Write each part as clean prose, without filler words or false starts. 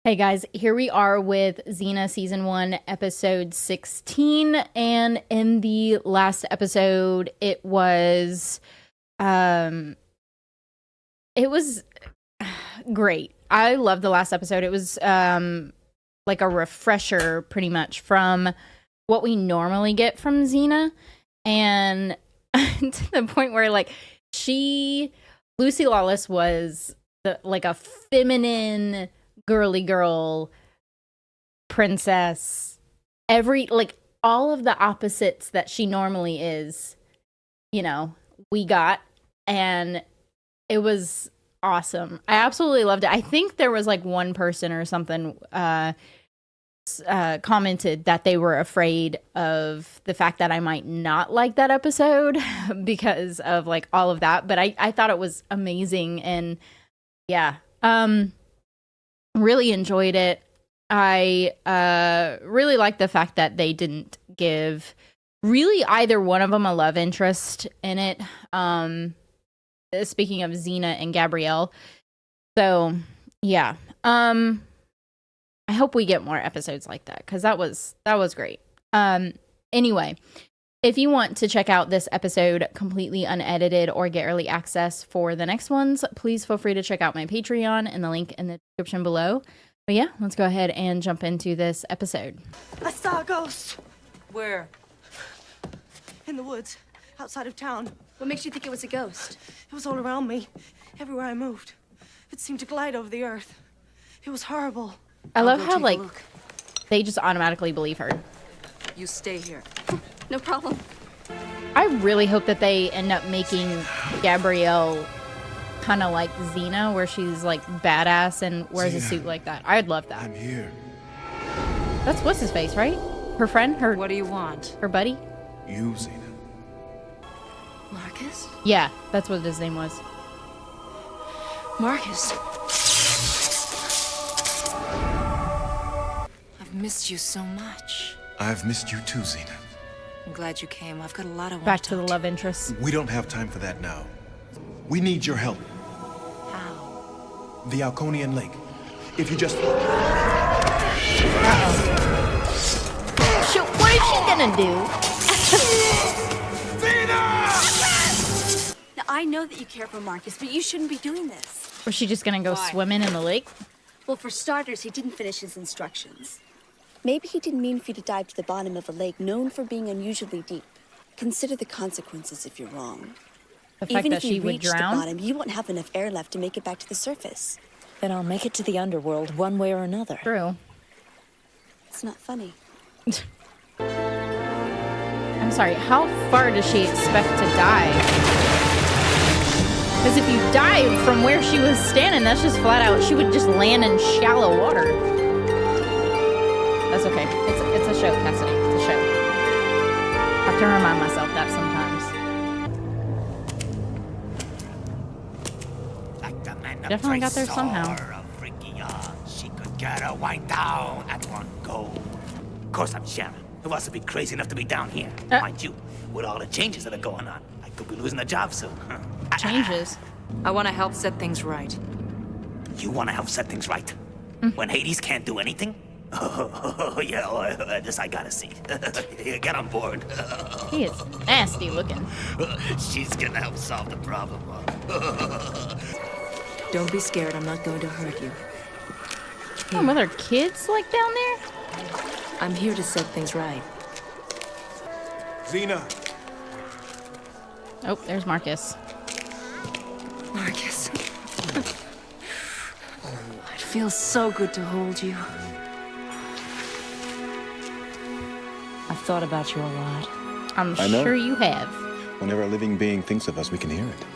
Hey guys, here we are with XENA Season 1, Episode 16, and in the last episode, it was great. I loved the last episode. It was like a refresher, pretty much, from what we normally get from XENA, and to the point where, like, Lucy Lawless was like a feminine girly girl princess, all of the opposites that she normally is, we got, and it was awesome. I absolutely loved it. I think there was like one person or something commented that they were afraid of the fact that I might not like that episode because of like all of that, but I thought it was amazing. And yeah, really enjoyed it. I really like the fact that they didn't give really either one of them a love interest in it. Speaking of XENA and Gabrielle. So, yeah. I hope we get more episodes like that because that was great. Anyway, if you want to check out this episode completely unedited or get early access for the next ones, please feel free to check out my Patreon and the link in the description below. But yeah, let's go ahead and jump into this episode. I saw a ghost. Where? In the woods, outside of town. What makes you think it was a ghost? It was all around me, everywhere I moved. It seemed to glide over the earth. It was horrible. I love how, like, they just automatically believe her. You stay here. No problem. I really hope that they end up making Gabrielle kind of like XENA, where she's like badass and wears a suit like that. I'd love that. I'm here. That's what's his face, right? Her friend, What do you want? her buddy. You, XENA. Marcus? Yeah, that's what his name was. Marcus. I've missed you so much. I've missed you too, XENA. I'm glad you came. I've got a lot I want Back to to the talk love interest. We don't have time for that now. We need your help. How? The Alconian Lake. If you just... What is she gonna do? Now, I know that you care for Marcus, but you shouldn't be doing this. Was she just gonna go swimming in the lake? Well, for starters, he didn't finish his instructions. Maybe he didn't mean for you to dive to the bottom of a lake known for being unusually deep. Consider the consequences if you're wrong. The fact Even that if she you would reach the drown? bottom, you won't have enough air left to make it back to the surface. Then I'll make it to the underworld one way or another. True. It's not funny. I'm sorry, how far does she expect to dive? Because if you dive from where she was standing, that's just flat out, she would just land in shallow water. That's okay. It's a show, Cassidy. It's a show. I have to remind myself that sometimes. Definitely got there somehow. She could get her wind down at one go. Of course I'm Sharon. Who else would be crazy enough to be down here? Mind you, with all the changes that are going on, I could be losing a job soon. Changes. I want to help set things right. You want to help set things right? When Hades can't do anything? Oh, yeah, well, this I gotta see. Get on board. He is nasty looking. She's gonna help solve the problem. Don't be scared. I'm not going to hurt you. Oh, with her kids, like, down there? I'm here to set things right. XENA! Oh, there's Marcus. Marcus. It feels so good to hold you. I've thought about you a lot. I'm I know. sure you have. Whenever a living being thinks of us, we can hear it.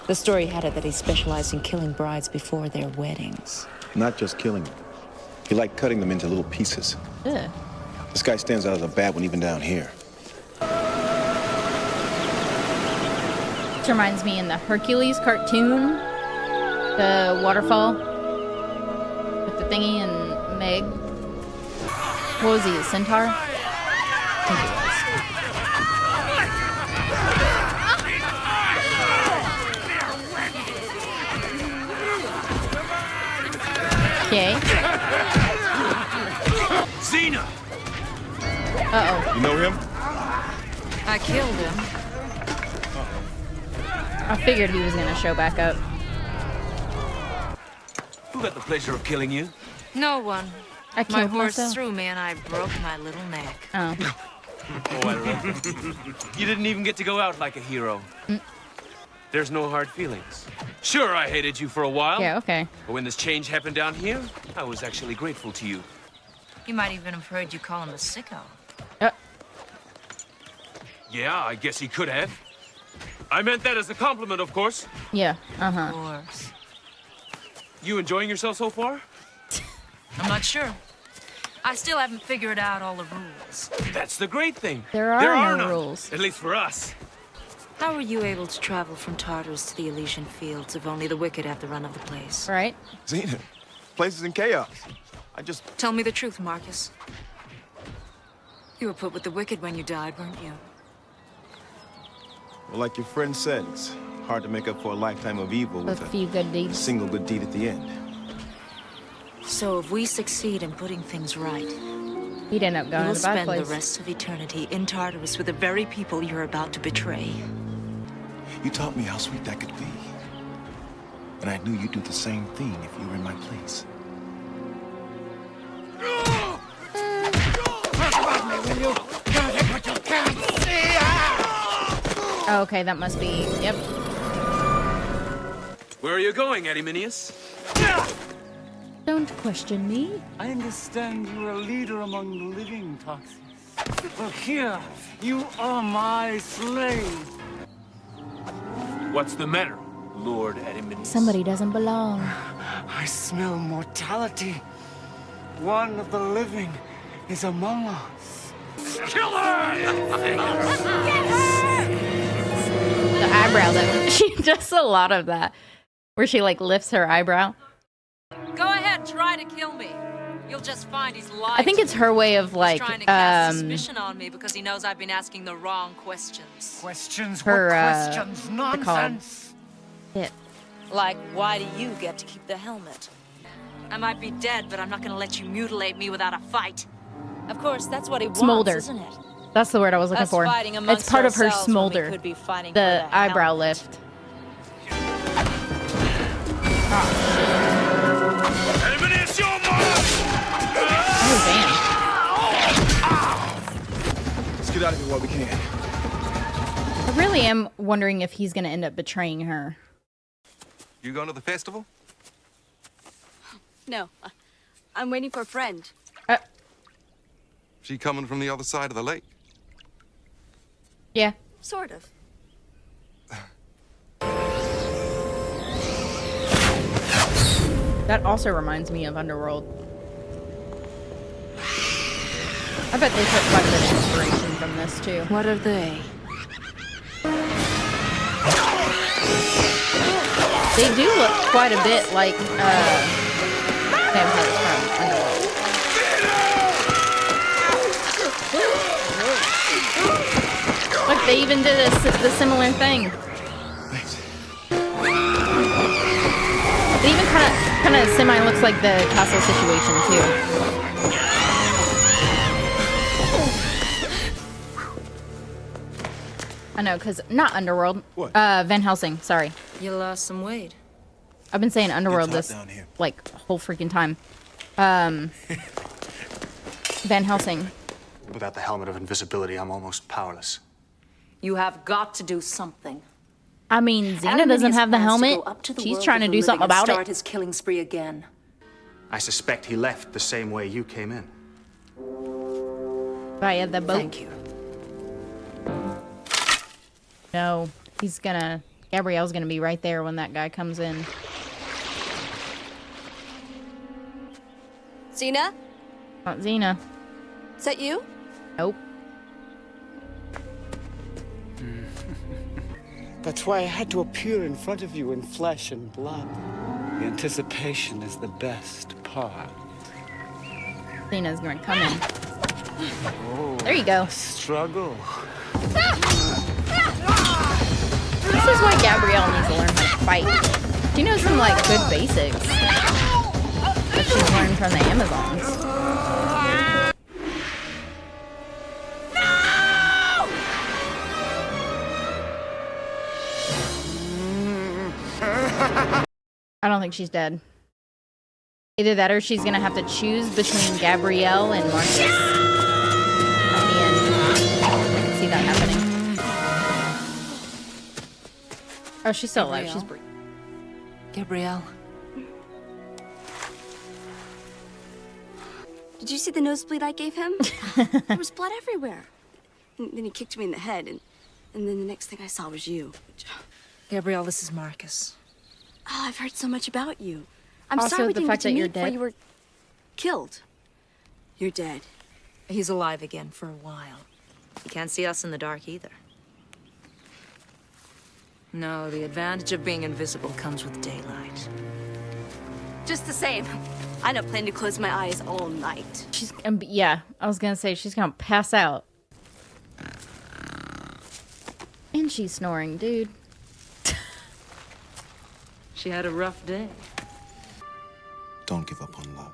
The story had it that he specialized in killing brides before their weddings. Not just killing them. He liked cutting them into little pieces. Ugh. This guy stands out as a bad one even down here. This reminds me in the Hercules cartoon, the waterfall with the thingy and Meg. What was he, a centaur? I think he was. Okay. XENA! Uh-oh. You know him? I killed him. I figured he was gonna show back up. Who got the pleasure of killing you? No one. I My killed horse myself. threw me and I broke my little neck. Oh. Oh, I love it. You didn't even get to go out like a hero. There's no hard feelings. Sure, I hated you for a while. Yeah, okay. But when this change happened down here, I was actually grateful to you. You might even have heard you call him a sicko. Yeah, I guess he could have. I meant that as a compliment, of course. Yeah, Of uh-huh. course. You enjoying yourself so far? I'm not sure. I still haven't figured out all the rules. That's the great thing. There are no none, rules. At least for us. How were you able to travel from Tartarus to the Elysian Fields if only the wicked have the run of the place? Right? XENA, place is in chaos. I just... Tell me the truth, Marcus. You were put with the wicked when you died, weren't you? Well, like your friend said, it's hard to make up for a lifetime of evil With with a few good deeds. single good deed at the end. So if we succeed in putting things right, He'd end up going you'll to the bad spend place. the rest of eternity in Tartarus with the very people you're about to betray. You taught me how sweet that could be. And I knew you'd do the same thing if you were in my place. Oh, okay, that must be... Yep. Where are you going, Adiminius? Don't question me. I understand you're a leader among the living, Toxis. Well, here, you are my slave. What's the matter, Lord Adiminius? Somebody doesn't belong. I smell mortality. One of the living is among us. Kill her! The eyebrow, though. She does a lot of that. Where she, like, lifts her eyebrow. Go ahead, try to kill me. You'll just find he's lying. I think it's her way of, like, He's trying to cast suspicion on me because he knows I've been asking the wrong questions. Questions? Her, What questions? what's it called? Nonsense. it. Like, why do you get to keep the helmet? I might be dead, but I'm not gonna let you mutilate me without a fight. Of course, that's what he wants, Smolder. isn't it? That's the word I was looking Us for. fighting amongst It's part of her ourselves when we smolder. could be fighting The for the eyebrow helmet. lift. Adiminius, you're Oh, damn. Let's get out of here while we can. I really am wondering if he's going to end up betraying her. You going to the festival? No, I'm waiting for a friend. She coming from the other side of the lake. Yeah. Sort of. That also reminds me of Underworld. I bet they took quite a bit of inspiration from this, too. What are they? They do look quite a bit like, vampires from Underworld. Look, they even did the similar thing. It even kind of semi looks like the castle situation too. I know, cause not Underworld. What? Van Helsing. Sorry, You lost some weight. I've been saying Underworld It's hot this down here. like whole freaking time. Van Helsing. Without the helmet of invisibility, I'm almost powerless. You have got to do something. I mean, XENA doesn't have the helmet. She's trying to do something about start it. his killing spree again. I suspect he left the same way you came in. Via the boat. Thank you. No, Gabrielle's gonna be right there when that guy comes in. Xena, Not XENA. is that you? Nope. That's why I had to appear in front of you in flesh and blood. The anticipation is the best part. XENA's gonna come in. There you go. Struggle. This is why Gabrielle needs to learn how to fight. She knows some, like, good basics. that she's learned from the Amazons. I don't think she's dead. Either that or she's gonna have to choose between Gabrielle and Marcus. At the end. I can see that happening. Oh, she's still alive. She's breathing. Gabrielle. Did you see the nosebleed I gave him? There was blood everywhere. And then he kicked me in the head, and then the next thing I saw was you. Gabrielle, this is Marcus. Oh, I've heard so much about you. I'm Also, sorry we the didn't fact get to that you're meet before dead. you were killed. You're dead. He's alive again for a while. He can't see us in the dark either. No, the advantage of being invisible comes with daylight. Just the same. I don't plan to close my eyes all night. She's yeah, I was gonna say she's gonna pass out. And she's snoring, dude. She had a rough day. Don't give up on love.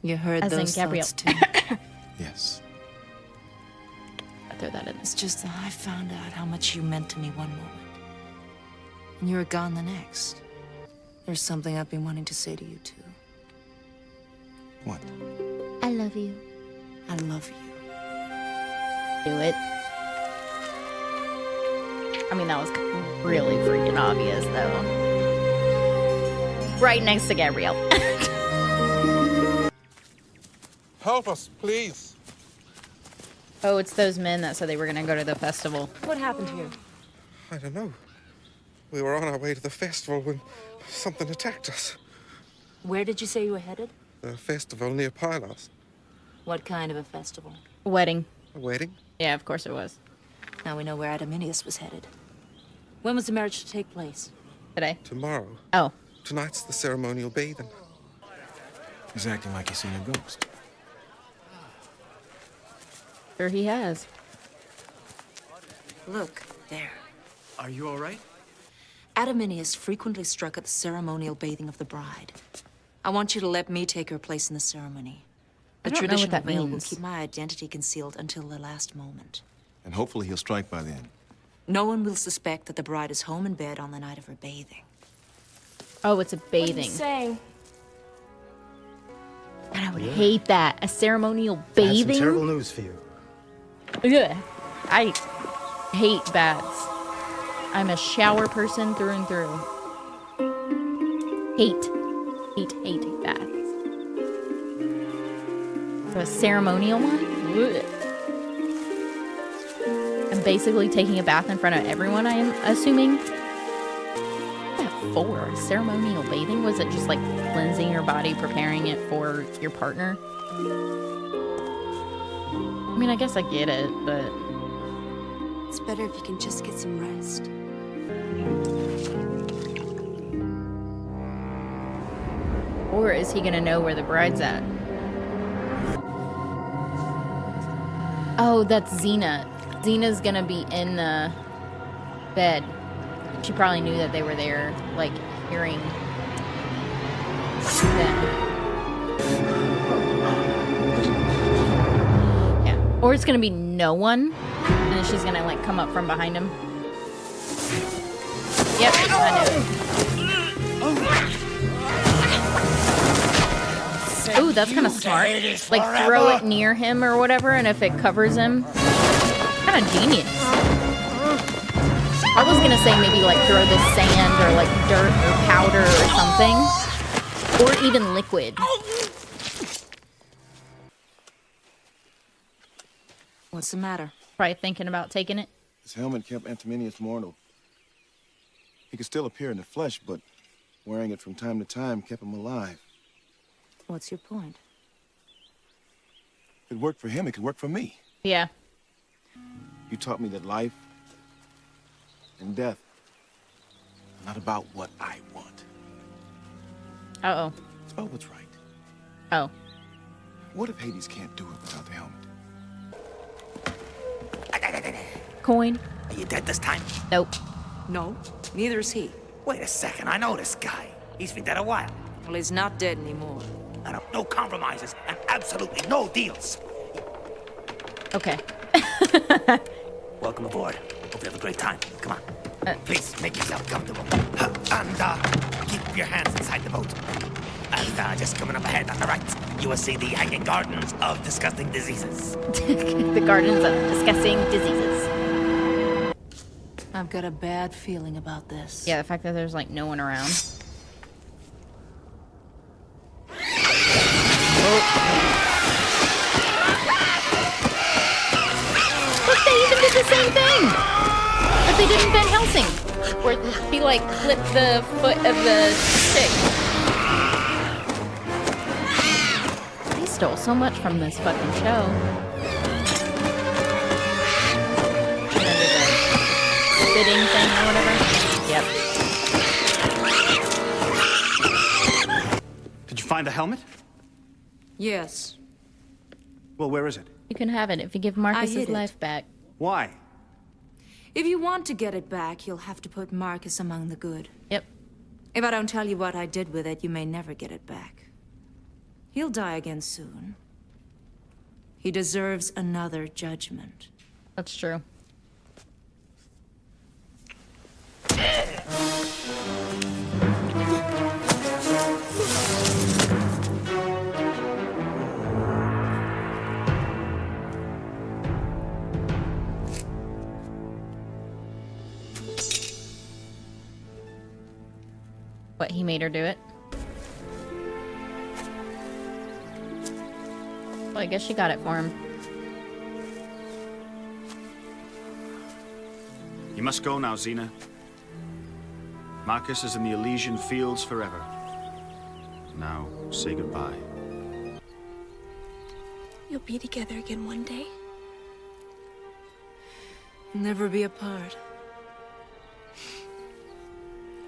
You heard As in those Gabrielle. thoughts too. Yes. I throw that in. It's just that I found out how much you meant to me one moment. And you were gone the next. There's something I've been wanting to say to you too. What? I love you. I love you. Do it. I mean, that was really freaking obvious, though. Right next to Gabrielle. Help us, please. Oh, it's those men that said they were gonna go to the festival. What happened here? I don't know. We were on our way to the festival when something attacked us. Where did you say you were headed? The festival near Pylos. What kind of a festival? Wedding. A wedding? Yeah, of course it was. Now we know where Adaminius was headed. When was the marriage to take place? Today. Tomorrow. Oh. Tonight's the ceremonial bathing. He's acting like he's seen a ghost. Sure he has. Look, there. Are you all right? Adaminius frequently struck at the ceremonial bathing of the bride. I want you to let me take her place in the ceremony. The I don't know what traditional that veil will means. keep my identity concealed until the last moment. And hopefully he'll strike by then. No one will suspect that the bride is home in bed on the night of her bathing. Oh, it's a bathing. Saying. And I would hate that. A ceremonial I have bathing? some terrible news for you. Ugh. I hate baths. I'm a shower person through and through. Hate baths. So a ceremonial one? Ugh. I'm basically taking a bath in front of everyone, I am assuming. What's that for? Ceremonial bathing? Was it just like cleansing your body, preparing it for your partner? I mean, I guess I get it, but... It's better if you can just get some rest. Or is he gonna know where the bride's at? Oh, that's XENA. XENA's gonna be in the bed. She probably knew that they were there, like, hearing them. Yeah. Or it's gonna be no one, and then she's gonna, like, come up from behind him. Yep, I knew it. Ooh, that's kind of smart. Like, throw it near him or whatever, and if it covers him, kind of genius. I was gonna say maybe, like, throw the sand or, like, dirt or powder or something. Or even liquid. What's the matter? Probably thinking about taking it. His helmet kept Antimonius mortal. He could still appear in the flesh, but wearing it from time to time kept him alive. What's your point? If it worked for him, it could work for me. Yeah. You taught me that life and death are not about what I want. Uh-oh. It's about what's right. Oh. What if Hades can't do it without the helmet? Coin? Are you dead this time? Nope. No, neither is he. Wait a second, I know this guy. He's been dead a while. Well, he's not dead anymore. No compromises and absolutely no deals. Okay. Welcome aboard. Hope you have a great time. Come on. Please make yourself comfortable. And keep your hands inside the boat. And just coming up ahead on the right, you will see the hanging gardens of disgusting diseases. The gardens of disgusting diseases. I've got a bad feeling about this. Yeah, the fact that there's like no one around. Look, they even did the same thing that they did in Van Helsing, where he like flipped the foot of the stick. They stole so much from this fucking show. Spitting thing or whatever. Yep. Did you find the helmet? Yes. Well, where is it? You can have it if you give Marcus his hid it. life back. Why? If you want to get it back, you'll have to put Marcus among the good. Yep. If I don't tell you what I did with it, you may never get it back. He'll die again soon. He deserves another judgment. That's true. What, he made her do it? Well, I guess she got it for him. You must go now, XENA. Marcus is in the Elysian fields forever. Now, say goodbye. You'll be together again one day. Never be apart.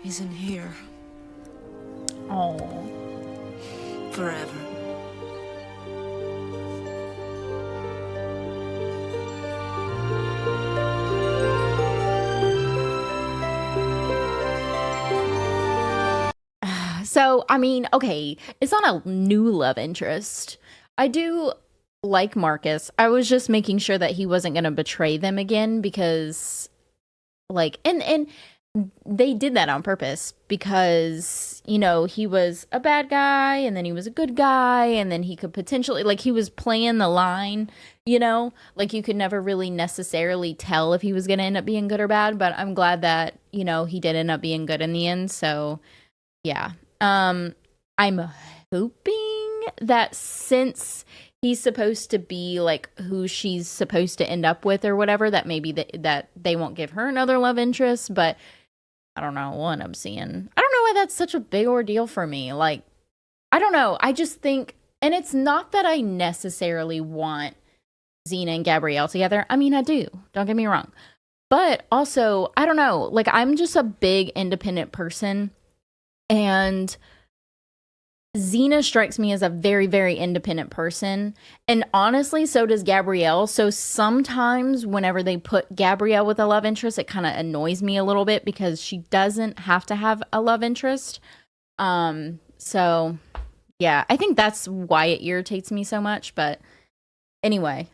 He's in here. Oh. Forever. So, I mean, okay, it's not a new love interest. I do like Marcus. I was just making sure that he wasn't going to betray them again because, like, and they did that on purpose because, you know, he was a bad guy and then he was a good guy and then he could potentially, like, he was playing the line, you know, like you could never really necessarily tell if he was going to end up being good or bad, but I'm glad that, you know, he did end up being good in the end. So, yeah. I'm hoping that since he's supposed to be like who she's supposed to end up with or whatever, that maybe that they won't give her another love interest, but I don't know what I'm seeing. I don't know why that's such a big ordeal for me. Like, I don't know. I just think, and it's not that I necessarily want XENA and Gabrielle together. I mean, I do. Don't get me wrong. But also, I don't know. Like, I'm just a big independent person. And XENA strikes me as a very, very independent person. And honestly, so does Gabrielle. So sometimes whenever they put Gabrielle with a love interest, it kind of annoys me a little bit because she doesn't have to have a love interest. So yeah, I think that's why it irritates me so much. But anyway,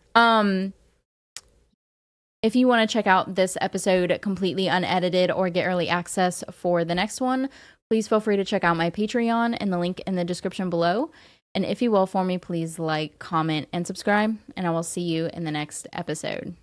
if you want to check out this episode completely unedited or get early access for the next one, please feel free to check out my Patreon and the link in the description below. And if you will for me, please like, comment, and subscribe. And I will see you in the next episode.